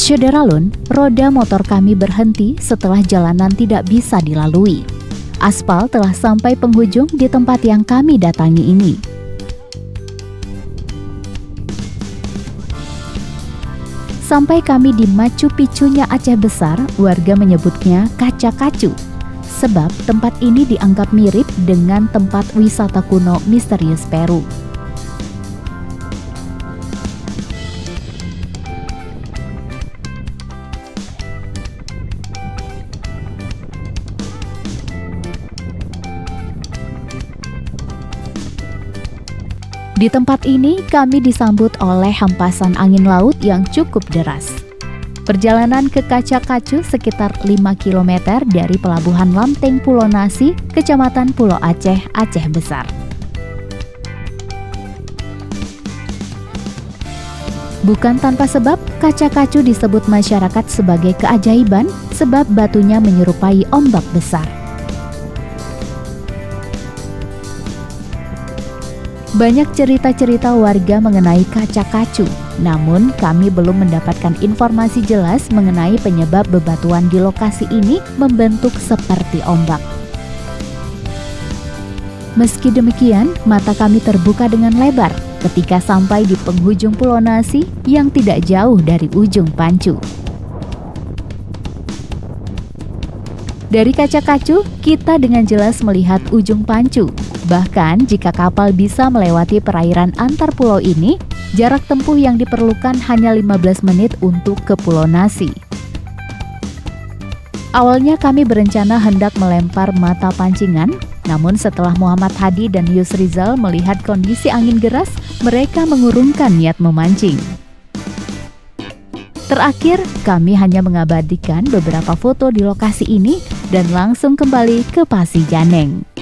Syederalun, roda motor kami berhenti setelah jalanan tidak bisa dilalui. Aspal telah sampai penghujung di tempat yang kami datangi ini. Sampai kami di Machu Picchunya Aceh Besar, warga menyebutnya Kaca Kacu, sebab tempat ini dianggap mirip dengan tempat wisata kuno misterius Peru. Di tempat ini kami disambut oleh hempasan angin laut yang cukup deras. Perjalanan ke Kaca Kacu sekitar 5 km dari Pelabuhan Lamteng Pulau Nasi, Kecamatan Pulau Aceh, Aceh Besar. Bukan tanpa sebab, Kaca Kacu disebut masyarakat sebagai keajaiban sebab batunya menyerupai ombak besar. Banyak cerita-cerita warga mengenai Kaca Kacu, namun kami belum mendapatkan informasi jelas mengenai penyebab bebatuan di lokasi ini membentuk seperti ombak. Meski demikian, mata kami terbuka dengan lebar ketika sampai di penghujung Pulau Nasi yang tidak jauh dari ujung Pancu. Dari Kaca Kacu, kita dengan jelas melihat ujung Pancu. Bahkan jika kapal bisa melewati perairan antar pulau ini, jarak tempuh yang diperlukan hanya 15 menit untuk ke Pulau Nasi. Awalnya kami berencana hendak melempar mata pancingan, namun setelah Muhammad Hadi dan Yusrizal melihat kondisi angin deras, mereka mengurungkan niat memancing. Terakhir, kami hanya mengabadikan beberapa foto di lokasi ini dan langsung kembali ke Pasijaneng.